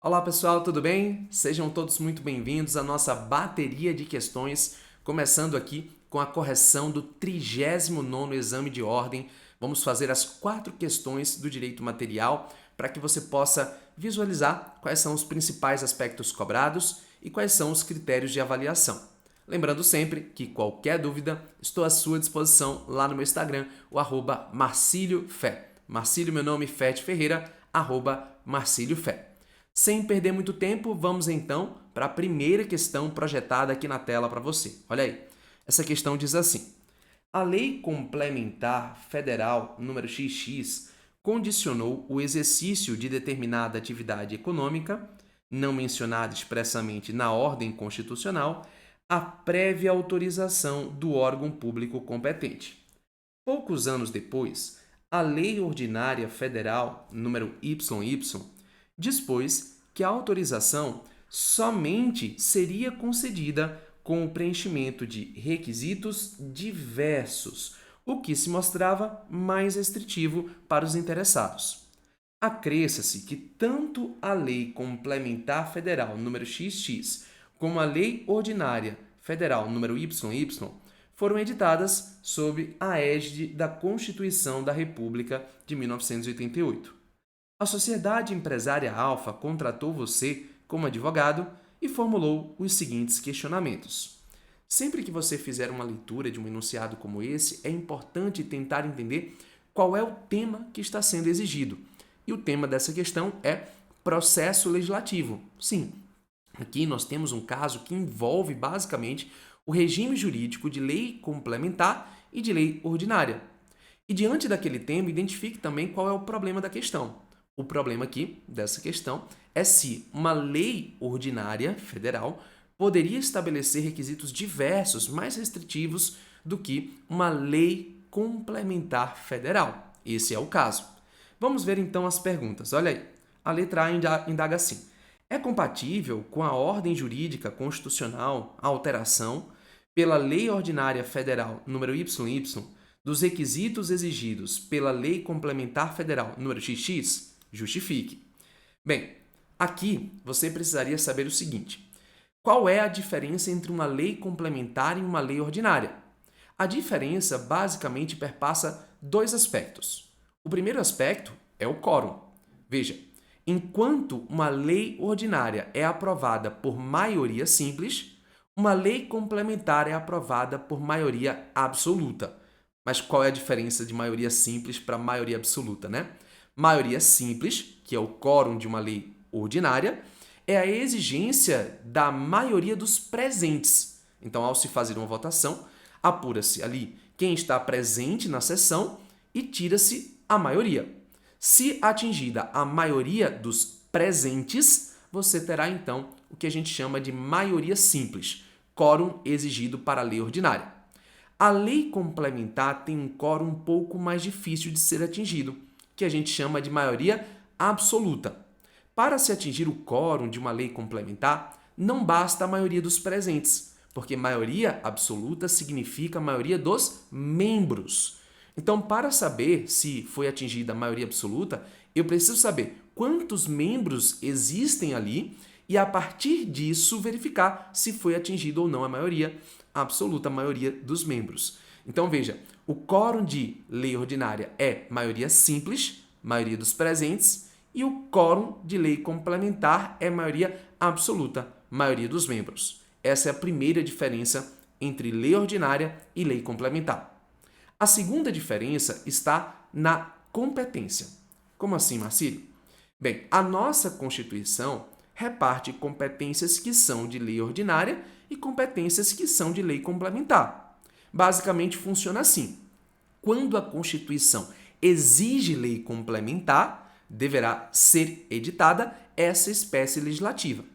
Olá pessoal, tudo bem? Sejam todos muito bem-vindos à nossa bateria de questões, começando aqui com a correção do 39º exame de ordem. Vamos fazer as 4 questões do direito material para que você possa visualizar quais são os principais aspectos cobrados e quais são os critérios de avaliação. Lembrando sempre que qualquer dúvida, estou à sua disposição lá no meu Instagram, o @marciliofé. Marcílio, meu nome, Fé de Ferreira, @marciliofé. Sem perder muito tempo, vamos então para a primeira questão projetada aqui na tela para você. Olha aí, essa questão diz assim: a Lei Complementar Federal número XX condicionou o exercício de determinada atividade econômica, não mencionada expressamente na ordem constitucional, à prévia autorização do órgão público competente. Poucos anos depois, a Lei Ordinária Federal número YY dispôs que a autorização somente seria concedida com o preenchimento de requisitos diversos, o que se mostrava mais restritivo para os interessados. Acresça-se que tanto a Lei Complementar Federal número XX como a Lei Ordinária Federal número YY foram editadas sob a égide da Constituição da República de 1988. A Sociedade Empresária Alfa contratou você como advogado e formulou os seguintes questionamentos. Sempre que você fizer uma leitura de um enunciado como esse, é importante tentar entender qual é o tema que está sendo exigido. E o tema dessa questão é processo legislativo. Sim, aqui nós temos um caso que envolve basicamente o regime jurídico de lei complementar e de lei ordinária. E diante daquele tema, identifique também qual é o problema da questão. O problema aqui dessa questão é se uma lei ordinária federal poderia estabelecer requisitos diversos, mais restritivos do que uma lei complementar federal. Esse é o caso. Vamos ver então as perguntas. Olha aí. A letra A indaga assim: é compatível com a ordem jurídica constitucional a alteração pela Lei Ordinária Federal número YY dos requisitos exigidos pela Lei Complementar Federal número XX? Justifique. Bem, aqui você precisaria saber o seguinte: qual é a diferença entre uma lei complementar e uma lei ordinária? A diferença basicamente perpassa dois aspectos. O primeiro aspecto é o quórum. Veja, enquanto uma lei ordinária é aprovada por maioria simples, uma lei complementar é aprovada por maioria absoluta. Mas qual é a diferença de maioria simples para maioria absoluta, né? Maioria simples, que é o quórum de uma lei ordinária, é a exigência da maioria dos presentes. Então, ao se fazer uma votação, apura-se ali quem está presente na sessão e tira-se a maioria. Se atingida a maioria dos presentes, você terá então o que a gente chama de maioria simples, quórum exigido para a lei ordinária. A lei complementar tem um quórum um pouco mais difícil de ser atingido, que a gente chama de maioria absoluta. Para se atingir o quórum de uma lei complementar, não basta a maioria dos presentes, porque maioria absoluta significa a maioria dos membros. Então, para saber se foi atingida a maioria absoluta, eu preciso saber quantos membros existem ali e, a partir disso, verificar se foi atingida ou não a maioria absoluta, a maioria dos membros. Então, veja, o quórum de lei ordinária é maioria simples, maioria dos presentes, e o quórum de lei complementar é maioria absoluta, maioria dos membros. Essa é a primeira diferença entre lei ordinária e lei complementar. A segunda diferença está na competência. Como assim, Marcílio? Bem, a nossa Constituição reparte competências que são de lei ordinária e competências que são de lei complementar. Basicamente funciona assim: quando a Constituição exige lei complementar, deverá ser editada essa espécie legislativa.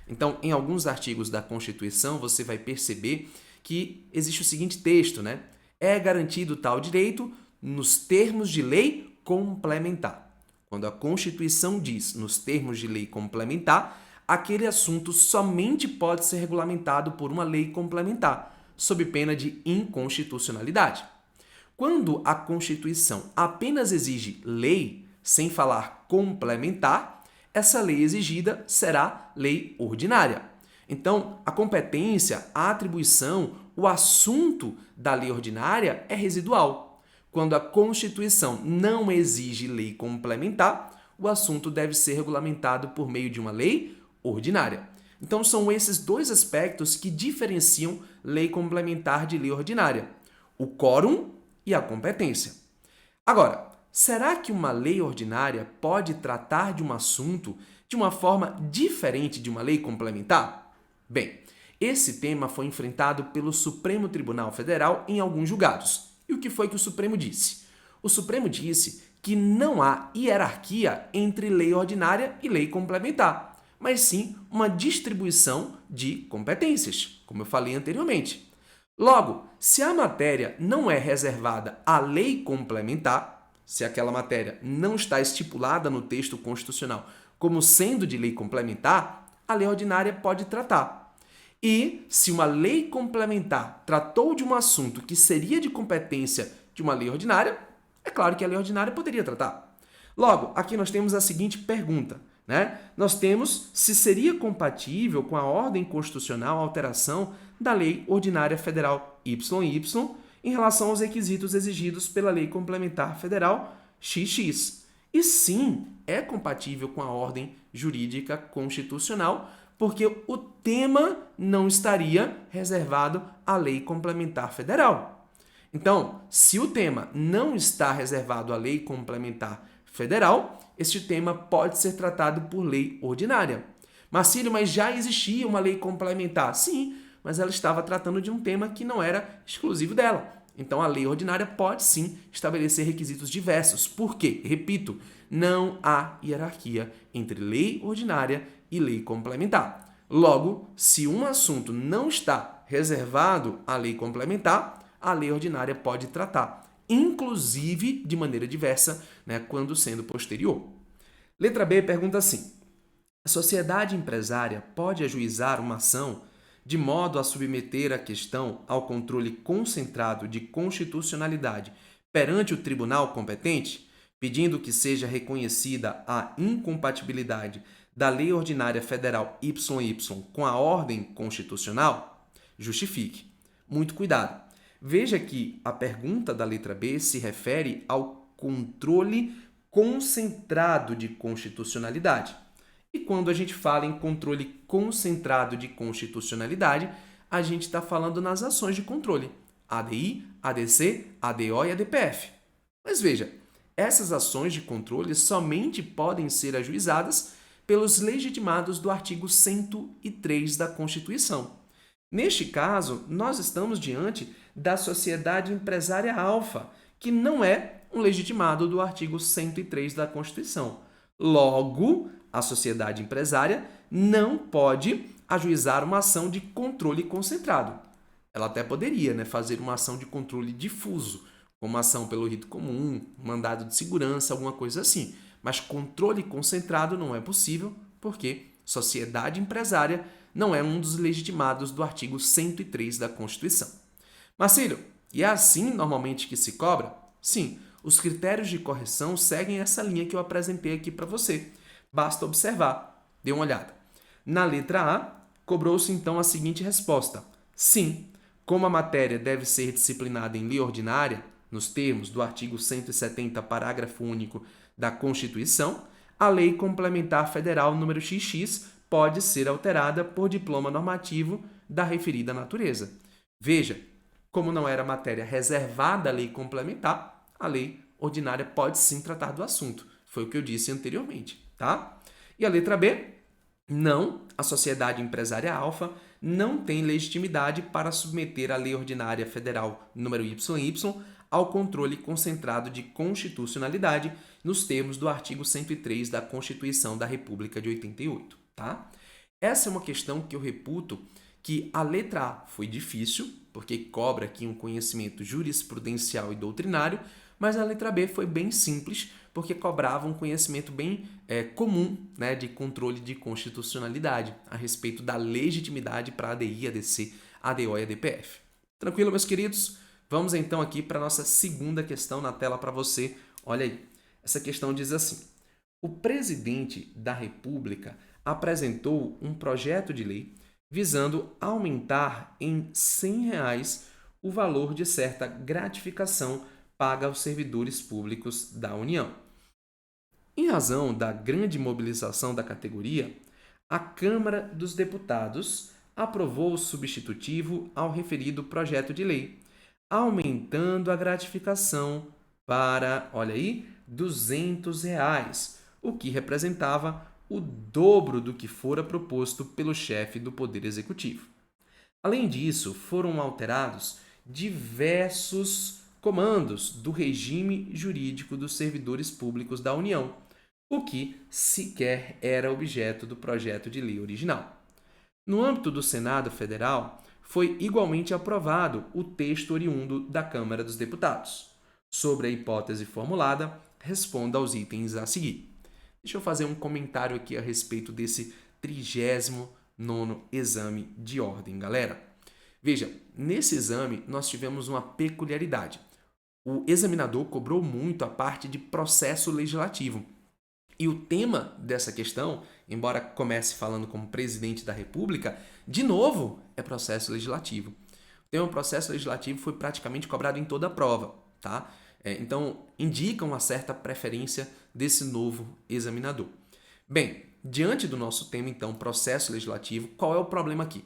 Então, em alguns artigos da Constituição, você vai perceber que existe o seguinte texto, né? É garantido tal direito nos termos de lei complementar. Quando a Constituição diz nos termos de lei complementar, aquele assunto somente pode ser regulamentado por uma lei complementar, sob pena de inconstitucionalidade. Quando a Constituição apenas exige lei, sem falar complementar, essa lei exigida será lei ordinária. Então, a competência, a atribuição, o assunto da lei ordinária é residual. Quando a Constituição não exige lei complementar, o assunto deve ser regulamentado por meio de uma lei ordinária. Então, são esses dois aspectos que diferenciam lei complementar de lei ordinária: o quórum e a competência. Agora, será que uma lei ordinária pode tratar de um assunto de uma forma diferente de uma lei complementar? Bem, esse tema foi enfrentado pelo Supremo Tribunal Federal em alguns julgados. E o que foi que o Supremo disse? O Supremo disse que não há hierarquia entre lei ordinária e lei complementar, mas sim uma distribuição de competências, como eu falei anteriormente. Logo, se a matéria não é reservada à lei complementar, se aquela matéria não está estipulada no texto constitucional como sendo de lei complementar, a lei ordinária pode tratar. E se uma lei complementar tratou de um assunto que seria de competência de uma lei ordinária, é claro que a lei ordinária poderia tratar. Logo, aqui nós temos a seguinte pergunta, né? Nós temos se seria compatível com a ordem constitucional a alteração da Lei Ordinária Federal YY em relação aos requisitos exigidos pela Lei Complementar Federal XX. E sim, é compatível com a ordem jurídica constitucional, porque o tema não estaria reservado à Lei Complementar Federal. Então, se o tema não está reservado à Lei Complementar Federal, este tema pode ser tratado por lei ordinária. Marcílio, mas já existia uma lei complementar? Sim, mas ela estava tratando de um tema que não era exclusivo dela. Então, a lei ordinária pode sim estabelecer requisitos diversos. Por quê? Repito, não há hierarquia entre lei ordinária e lei complementar. Logo, se um assunto não está reservado à lei complementar, a lei ordinária pode tratar, inclusive de maneira diversa, né, quando sendo posterior. Letra B pergunta assim: a sociedade empresária pode ajuizar uma ação de modo a submeter a questão ao controle concentrado de constitucionalidade perante o tribunal competente, pedindo que seja reconhecida a incompatibilidade da Lei Ordinária Federal YY com a ordem constitucional? Justifique. Muito cuidado. Veja que a pergunta da letra B se refere ao controle concentrado de constitucionalidade. E quando a gente fala em controle concentrado de constitucionalidade, a gente está falando nas ações de controle: ADI, ADC, ADO e ADPF. Mas veja, essas ações de controle somente podem ser ajuizadas pelos legitimados do artigo 103 da Constituição. Neste caso, nós estamos diante da Sociedade Empresária Alfa, que não é um legitimado do artigo 103 da Constituição. Logo, a sociedade empresária não pode ajuizar uma ação de controle concentrado. Ela até poderia, né, fazer uma ação de controle difuso, como ação pelo rito comum, mandado de segurança, alguma coisa assim. Mas controle concentrado não é possível, porque sociedade empresária não é um dos legitimados do artigo 103 da Constituição. Marcílio, e é assim normalmente que se cobra? Sim, os critérios de correção seguem essa linha que eu apresentei aqui para você. Basta observar. Dê uma olhada. Na letra A, cobrou-se então a seguinte resposta: sim, como a matéria deve ser disciplinada em lei ordinária, nos termos do artigo 170, parágrafo único da Constituição, a Lei Complementar Federal número XX pode ser alterada por diploma normativo da referida natureza. Veja, como não era matéria reservada à lei complementar, a lei ordinária pode sim tratar do assunto. Foi o que eu disse anteriormente, tá? E a letra B? Não, a sociedade empresária alfa não tem legitimidade para submeter a Lei Ordinária Federal número YY ao controle concentrado de constitucionalidade nos termos do artigo 103 da Constituição da República de 88, tá? Essa é uma questão que eu reputo que a letra A foi difícil, porque cobra aqui um conhecimento jurisprudencial e doutrinário, mas a letra B foi bem simples, porque cobrava um conhecimento bem comum, né, de controle de constitucionalidade a respeito da legitimidade para ADI, ADC, ADO e ADPF. Tranquilo, meus queridos? Vamos então aqui para a nossa segunda questão na tela para você. Olha aí, essa questão diz assim: o presidente da República apresentou um projeto de lei visando aumentar em R$ 100 o valor de certa gratificação paga aos servidores públicos da União. Em razão da grande mobilização da categoria, a Câmara dos Deputados aprovou o substitutivo ao referido projeto de lei, aumentando a gratificação para, olha aí, R$ 200, o que representava o dobro do que fora proposto pelo chefe do Poder Executivo. Além disso, foram alterados diversos comandos do regime jurídico dos servidores públicos da União, o que sequer era objeto do projeto de lei original. No âmbito do Senado Federal, foi igualmente aprovado o texto oriundo da Câmara dos Deputados. Sobre a hipótese formulada, responda aos itens a seguir. Deixa eu fazer um comentário aqui a respeito desse 39º exame de ordem, galera. Veja, nesse exame nós tivemos uma peculiaridade. O examinador cobrou muito a parte de processo legislativo. E o tema dessa questão, embora comece falando como presidente da República, de novo é processo legislativo. O tema processo legislativo foi praticamente cobrado em toda a prova, tá? Então, indica uma certa preferência desse novo examinador. Bem, diante do nosso tema, então, processo legislativo, qual é o problema aqui?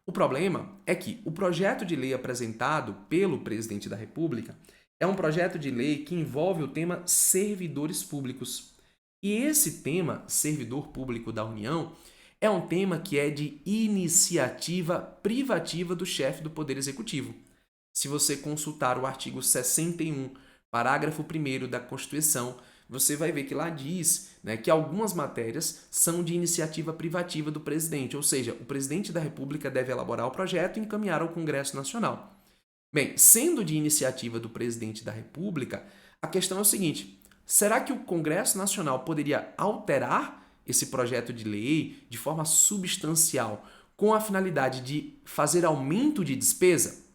O problema é que o projeto de lei apresentado pelo presidente da República é um projeto de lei que envolve o tema servidores públicos. E esse tema, servidor público da União, é um tema que é de iniciativa privativa do chefe do Poder Executivo. Se você consultar o artigo 61, parágrafo 1º da Constituição, você vai ver que lá diz, né, que algumas matérias são de iniciativa privativa do presidente, ou seja, o presidente da República deve elaborar o projeto e encaminhar ao Congresso Nacional. Bem, sendo de iniciativa do presidente da República, a questão é o seguinte: será que o Congresso Nacional poderia alterar esse projeto de lei de forma substancial com a finalidade de fazer aumento de despesa?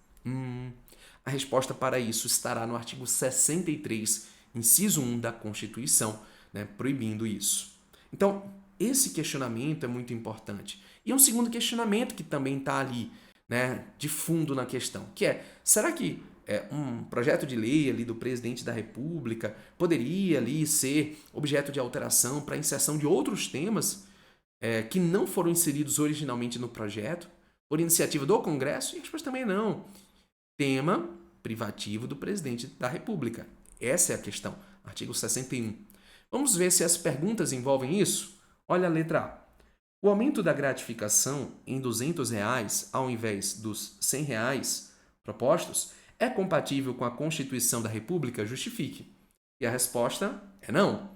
A resposta para isso estará no artigo 63, inciso 1 da Constituição, né, proibindo isso. Então, esse questionamento é muito importante. E um segundo questionamento que também está ali, né, de fundo na questão, que é: será que um projeto de lei ali do presidente da República poderia ali ser objeto de alteração para inserção de outros temas que não foram inseridos originalmente no projeto, por iniciativa do Congresso? E a resposta também é não. Tema privativo do presidente da República. Essa é a questão. Artigo 61. Vamos ver se as perguntas envolvem isso? Olha a letra A. O aumento da gratificação em R$ 200 ao invés dos R$ 100 propostos é compatível com a Constituição da República? Justifique. E a resposta é não.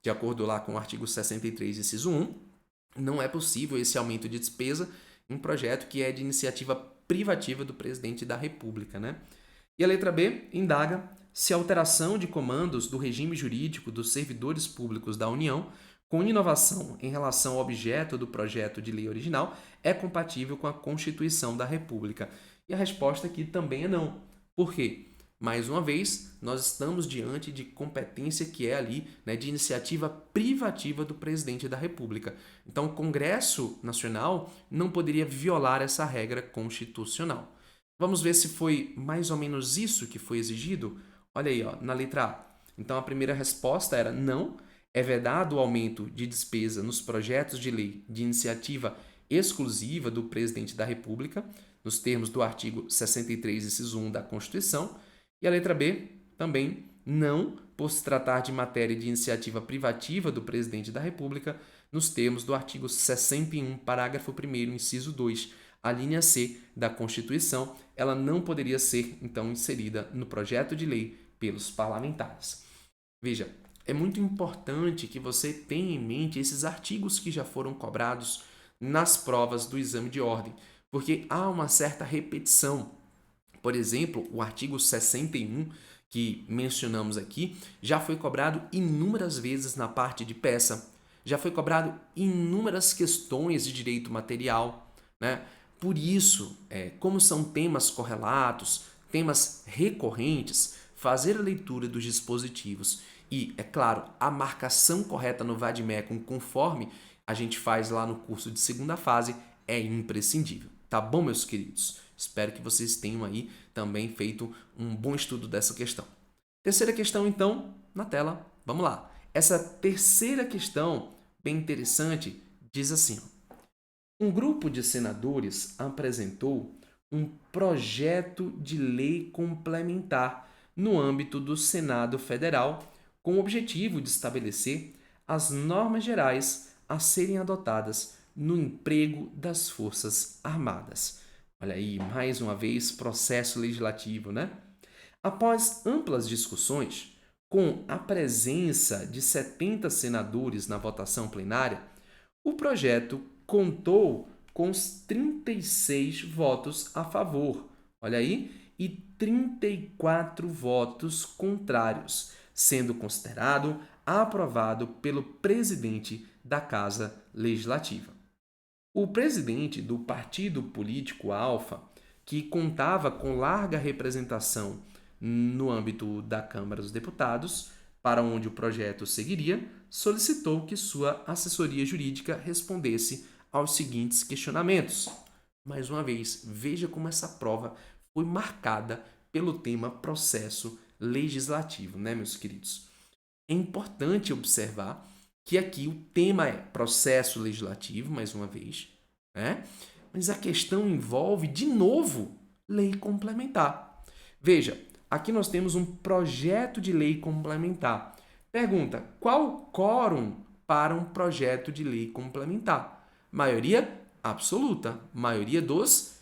De acordo lá com o artigo 63, inciso 1, não é possível esse aumento de despesa em um projeto que é de iniciativa privativa do presidente da República, né? E a letra B indaga se a alteração de comandos do regime jurídico dos servidores públicos da União, com inovação em relação ao objeto do projeto de lei original, é compatível com a Constituição da República. E a resposta aqui também é não. Por quê? Mais uma vez, nós estamos diante de competência que é ali, né, de iniciativa privativa do presidente da República. Então, o Congresso Nacional não poderia violar essa regra constitucional. Vamos ver se foi mais ou menos isso que foi exigido? Olha aí, ó, na letra A. Então, a primeira resposta era não. É vedado o aumento de despesa nos projetos de lei de iniciativa exclusiva do presidente da República, nos termos do artigo 63, inciso 1 da Constituição. E a letra B, também não, por se tratar de matéria de iniciativa privativa do presidente da República, nos termos do artigo 61, parágrafo 1º, inciso 2, a linha C da Constituição, ela não poderia ser, então, inserida no projeto de lei pelos parlamentares. Veja, é muito importante que você tenha em mente esses artigos que já foram cobrados nas provas do exame de ordem, porque há uma certa repetição. Por exemplo, o artigo 61, que mencionamos aqui, já foi cobrado inúmeras vezes na parte de peça, já foi cobrado inúmeras questões de direito material, né? Por isso, como são temas correlatos, temas recorrentes, fazer a leitura dos dispositivos E, é claro, a marcação correta no vade-mecum, conforme a gente faz lá no curso de segunda fase, é imprescindível. Tá bom, meus queridos? Espero que vocês tenham aí também feito um bom estudo dessa questão. Terceira questão, então, na tela. Vamos lá. Essa terceira questão, bem interessante, diz assim: um grupo de senadores apresentou um projeto de lei complementar no âmbito do Senado Federal com o objetivo de estabelecer as normas gerais a serem adotadas no emprego das Forças Armadas. Olha aí, mais uma vez, processo legislativo, né? Após amplas discussões, com a presença de 70 senadores na votação plenária, o projeto contou com os 36 votos a favor, olha aí, e 34 votos contrários, sendo considerado aprovado pelo presidente da Casa Legislativa. O presidente do partido político Alfa, que contava com larga representação no âmbito da Câmara dos Deputados, para onde o projeto seguiria, solicitou que sua assessoria jurídica respondesse aos seguintes questionamentos. Mais uma vez, veja como essa prova foi marcada pelo tema processo legislativo, né, meus queridos? É importante observar que aqui o tema é processo legislativo, mais uma vez, né? Mas a questão envolve, de novo, lei complementar. Veja, aqui nós temos um projeto de lei complementar. Pergunta: qual o quórum para um projeto de lei complementar? Maioria absoluta, maioria dos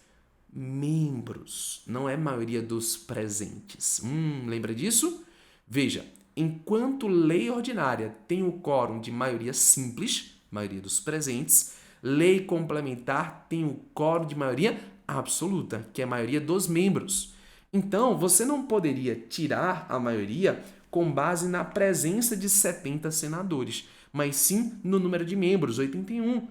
membros, não é maioria dos presentes. Lembra disso? Veja, enquanto lei ordinária tem o quórum de maioria simples, maioria dos presentes, lei complementar tem o quórum de maioria absoluta, que é a maioria dos membros. Então, você não poderia tirar a maioria com base na presença de 70 senadores, mas sim no número de membros, 81.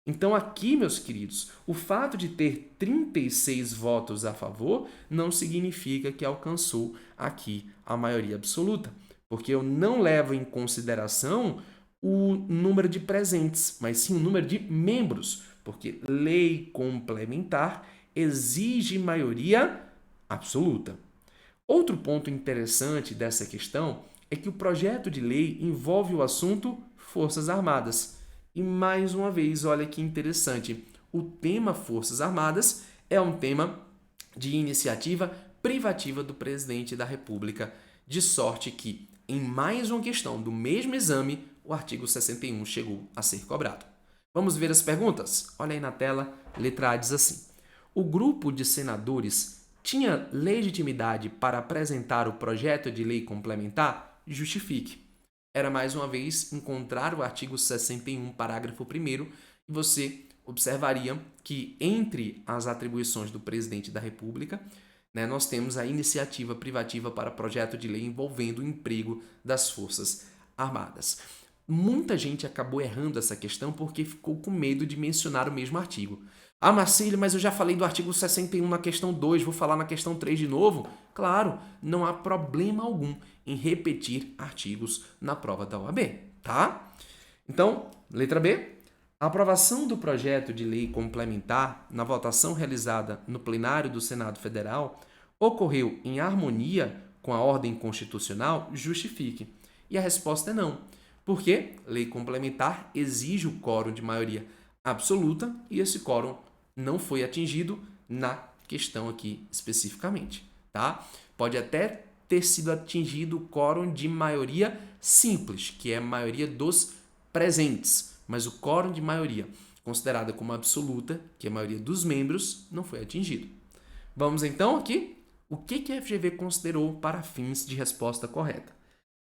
Então, aqui, meus queridos, o fato de ter 36 votos a favor não significa que alcançou aqui a maioria absoluta, porque eu não levo em consideração o número de presentes, mas sim o número de membros, porque lei complementar exige maioria absoluta. Outro ponto interessante dessa questão é que o projeto de lei envolve o assunto Forças Armadas. E mais uma vez, olha que interessante, o tema Forças Armadas é um tema de iniciativa privativa do presidente da República, de sorte que, em mais uma questão do mesmo exame, o artigo 61 chegou a ser cobrado. Vamos ver as perguntas? Olha aí na tela, letra A diz assim: o grupo de senadores tinha legitimidade para apresentar o projeto de lei complementar? Justifique. Era mais uma vez encontrar o artigo 61, parágrafo 1º, e você observaria que entre as atribuições do presidente da República, nós temos a iniciativa privativa para projeto de lei envolvendo o emprego das Forças Armadas. Muita gente acabou errando essa questão porque ficou com medo de mencionar o mesmo artigo. Ah, Marcílio, mas eu já falei do artigo 61 na questão 2, vou falar na questão 3 de novo? Claro, não há problema algum em repetir artigos na prova da OAB, tá? Então, letra B. A aprovação do projeto de lei complementar na votação realizada no plenário do Senado Federal ocorreu em harmonia com a ordem constitucional? Justifique. E a resposta é não, porque lei complementar exige o quórum de maioria absoluta e esse quórum não foi atingido na questão aqui especificamente, tá? Pode até ter sido atingido o quórum de maioria simples, que é a maioria dos presentes, mas o quórum de maioria considerada como absoluta, que é a maioria dos membros, não foi atingido. Vamos então aqui, o que a FGV considerou para fins de resposta correta?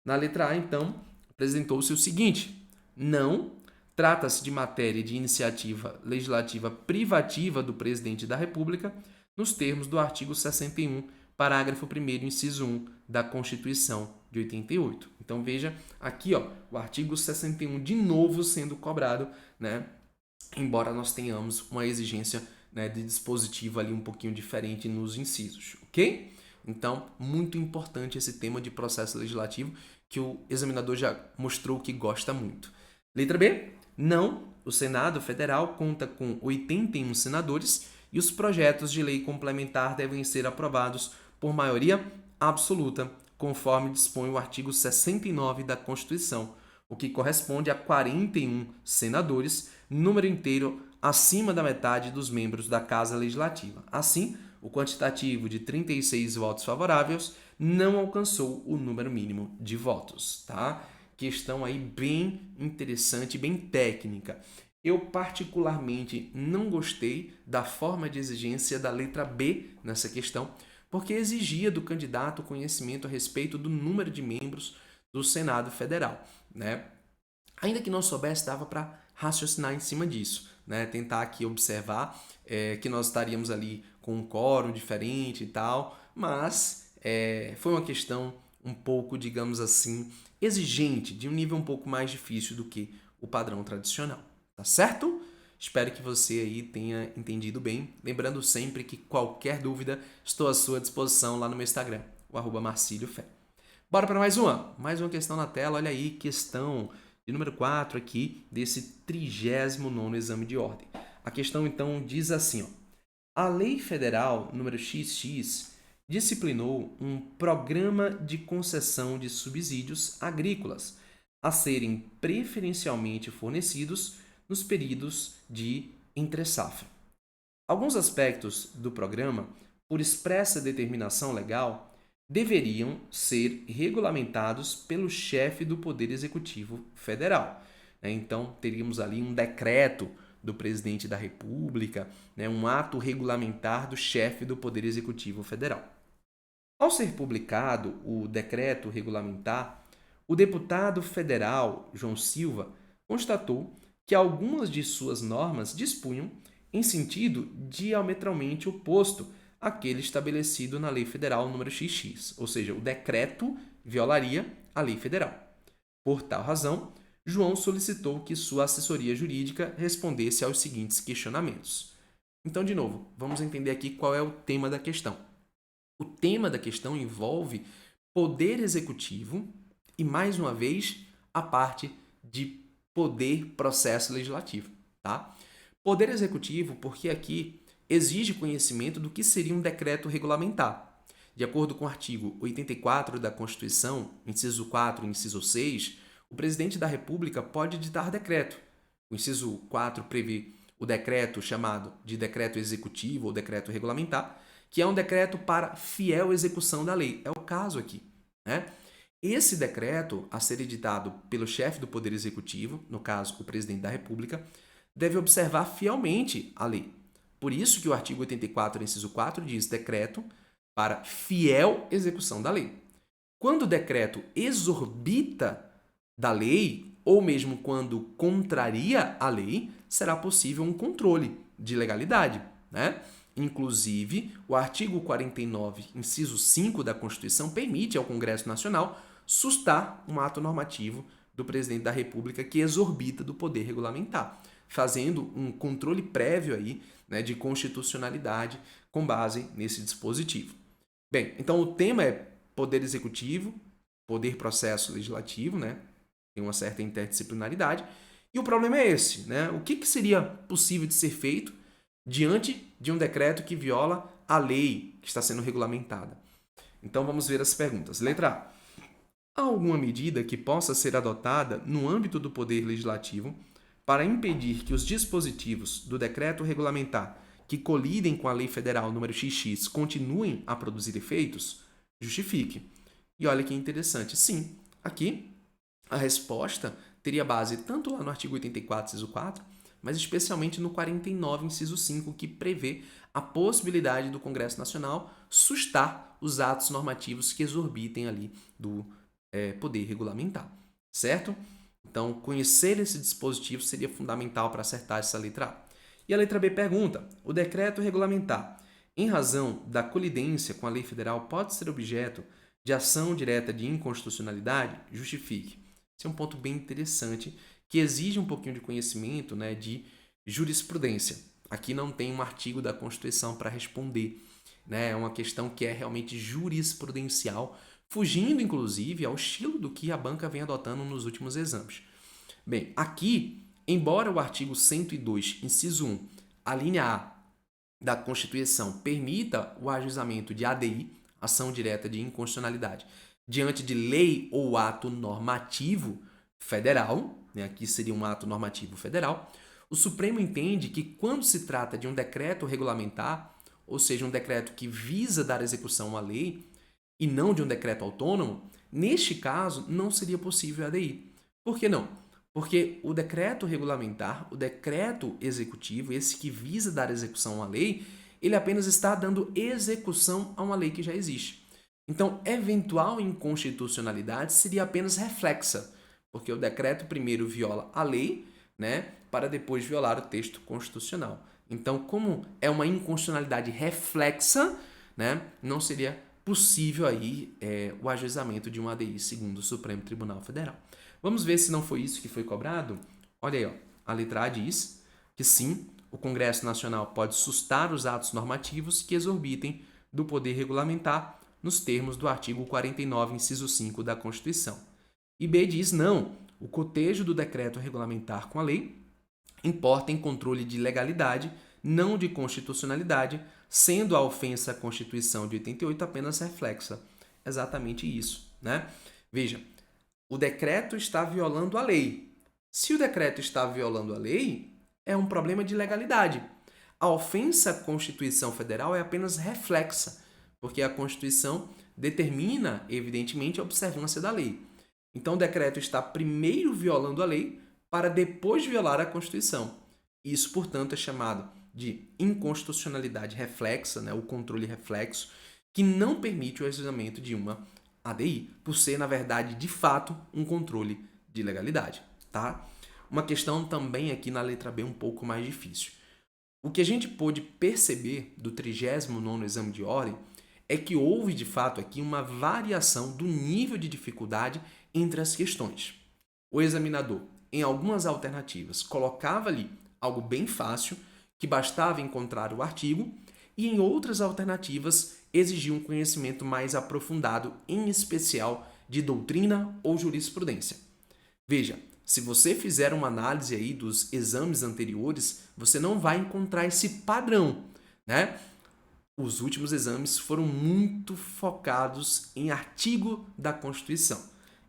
Na letra A, então, apresentou-se o seguinte: não trata-se de matéria de iniciativa legislativa privativa do presidente da República, nos termos do artigo 61, parágrafo 1º, inciso 1 da Constituição de 88. Então, veja aqui, o artigo 61 de novo sendo cobrado, né? Embora nós tenhamos uma exigência, né, de dispositivo ali um pouquinho diferente nos incisos, ok? Então, muito importante esse tema de processo legislativo, que o examinador já mostrou que gosta muito. Letra B. Não, o Senado Federal conta com 81 senadores e os projetos de lei complementar devem ser aprovados por maioria absoluta, conforme dispõe o artigo 69 da Constituição, o que corresponde a 41 senadores, número inteiro acima da metade dos membros da Casa Legislativa. Assim, o quantitativo de 36 votos favoráveis não alcançou o número mínimo de votos, tá? Questão aí bem interessante, bem técnica. Eu particularmente não gostei da forma de exigência da letra B nessa questão, porque exigia do candidato conhecimento a respeito do número de membros do Senado Federal, né? Ainda que não soubesse, dava para raciocinar em cima disso, né? Tentar aqui observar que nós estaríamos ali com um quórum diferente e tal, mas foi uma questão um pouco, digamos assim, exigente, de um nível um pouco mais difícil do que o padrão tradicional, tá certo? Espero que você aí tenha entendido bem. Lembrando sempre que qualquer dúvida, estou à sua disposição lá no meu Instagram, o @marciliofé. Bora para mais uma questão na tela. Olha aí, questão de número 4 aqui, desse 39º exame de ordem. A questão, então, diz assim, ó: a Lei Federal número XX disciplinou um programa de concessão de subsídios agrícolas a serem preferencialmente fornecidos nos períodos de entre-safra. Alguns aspectos do programa, por expressa determinação legal, deveriam ser regulamentados pelo chefe do Poder Executivo Federal. Então, teríamos ali um decreto do presidente da República, um ato regulamentar do chefe do Poder Executivo Federal. Ao ser publicado o decreto regulamentar, o deputado federal João Silva constatou que algumas de suas normas dispunham em sentido diametralmente oposto àquele estabelecido na Lei Federal número XX, ou seja, o decreto violaria a Lei Federal. Por tal razão, João solicitou que sua assessoria jurídica respondesse aos seguintes questionamentos. Então, de novo, vamos entender aqui qual é o tema da questão. O tema da questão envolve poder executivo e, mais uma vez, a parte de poder processo legislativo, tá? Poder executivo, porque aqui exige conhecimento do que seria um decreto regulamentar. De acordo com o artigo 84 da Constituição, inciso 4 e inciso 6, o presidente da República pode editar decreto. O inciso 4 prevê o decreto chamado de decreto executivo ou decreto regulamentar, que é um decreto para fiel execução da lei. É o caso aqui, né? Esse decreto, a ser editado pelo chefe do Poder Executivo, no caso, o presidente da República, deve observar fielmente a lei. Por isso que o artigo 84, inciso 4, diz decreto para fiel execução da lei. Quando o decreto exorbita da lei, ou mesmo quando contraria a lei, será possível um controle de legalidade, né? Inclusive, o artigo 49, inciso 5 da Constituição permite ao Congresso Nacional sustar um ato normativo do presidente da República que exorbita do poder regulamentar, fazendo um controle prévio aí, né, de constitucionalidade com base nesse dispositivo. Bem, então o tema é poder executivo, poder processo legislativo, né? Tem uma certa interdisciplinaridade. E o problema é esse, né? O que seria possível de ser feito diante de um decreto que viola a lei que está sendo regulamentada? Então vamos ver as perguntas. Letra A. Há alguma medida que possa ser adotada no âmbito do Poder Legislativo para impedir que os dispositivos do decreto regulamentar que colidem com a Lei Federal número XX continuem a produzir efeitos? Justifique. E olha que interessante. Sim, aqui a resposta teria base tanto lá no artigo 84, inciso 4, mas especialmente no 49, inciso 5, que prevê a possibilidade do Congresso Nacional sustar os atos normativos que exorbitem ali do poder regulamentar, certo? Então, conhecer esse dispositivo seria fundamental para acertar essa letra A. E a letra B pergunta: o decreto regulamentar, em razão da colidência com a lei federal, pode ser objeto de ação direta de inconstitucionalidade? Justifique. Esse é um ponto bem interessante, que exige um pouquinho de conhecimento, né, de jurisprudência. aqui não tem um artigo da Constituição para responder, né? É uma questão que é realmente jurisprudencial, fugindo, inclusive, ao estilo do que a banca vem adotando nos últimos exames. Bem, aqui, embora o artigo 102, inciso 1, a linha A da Constituição permita o ajuizamento de ADI, ação direta de inconstitucionalidade, diante de lei ou ato normativo federal, né, aqui seria um ato normativo federal, o Supremo entende que quando se trata de um decreto regulamentar, ou seja, um decreto que visa dar execução à lei, e não de um decreto autônomo, neste caso não seria possível a ADI. Por que não? Porque o decreto regulamentar, o decreto executivo, esse que visa dar execução à lei, ele apenas está dando execução a uma lei que já existe. Então, eventual inconstitucionalidade seria apenas reflexa, porque o decreto primeiro viola a lei, né, para depois violar o texto constitucional. Então, como é uma inconstitucionalidade reflexa, né, não seria possível aí o ajuizamento de uma ADI segundo o Supremo Tribunal Federal. Vamos ver se não foi isso que foi cobrado? Olha aí, ó, a letra A diz que sim, o Congresso Nacional pode sustar os atos normativos que exorbitem do poder regulamentar nos termos do artigo 49, inciso 5 da Constituição. E B diz não, o cotejo do decreto regulamentar com a lei importa em controle de legalidade, não de constitucionalidade, sendo a ofensa à Constituição de 88 apenas reflexa. Exatamente isso, né? Veja, o decreto está violando a lei. Se o decreto está violando a lei, é um problema de legalidade. A ofensa à Constituição Federal é apenas reflexa, porque a Constituição determina, evidentemente, a observância da lei. Então, o decreto está primeiro violando a lei para depois violar a Constituição. Isso, portanto, é chamado de inconstitucionalidade reflexa, né, o controle reflexo, que não permite o ajuizamento de uma ADI, por ser, na verdade, de fato, um controle de legalidade. Tá? Uma questão também aqui na letra B um pouco mais difícil. O que a gente pôde perceber do 39º exame de ordem é que houve, de fato, aqui uma variação do nível de dificuldade entre as questões. O examinador, em algumas alternativas, colocava ali algo bem fácil, que bastava encontrar o artigo, e em outras alternativas exigia um conhecimento mais aprofundado, em especial de doutrina ou jurisprudência. Veja, se você fizer uma análise aí dos exames anteriores, você não vai encontrar esse padrão, né? Os últimos exames foram muito focados em artigo da Constituição.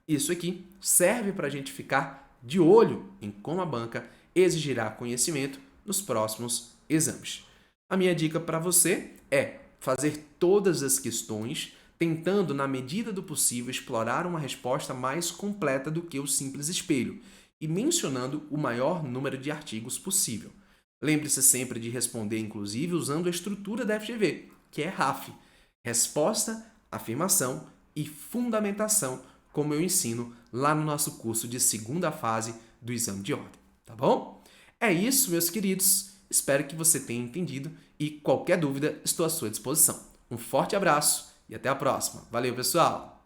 Isso aqui serve para a gente ficar de olho em como a banca exigirá conhecimento nos próximos exames. A minha dica para você é fazer todas as questões, tentando, na medida do possível, explorar uma resposta mais completa do que o simples espelho e mencionando o maior número de artigos possível. Lembre-se sempre de responder, inclusive, usando a estrutura da FGV, que é RAF, resposta, afirmação e fundamentação, como eu ensino lá no nosso curso de segunda fase do exame de ordem, tá bom? É isso, meus queridos. Espero que você tenha entendido e qualquer dúvida estou à sua disposição. Um forte abraço e até a próxima. Valeu, pessoal!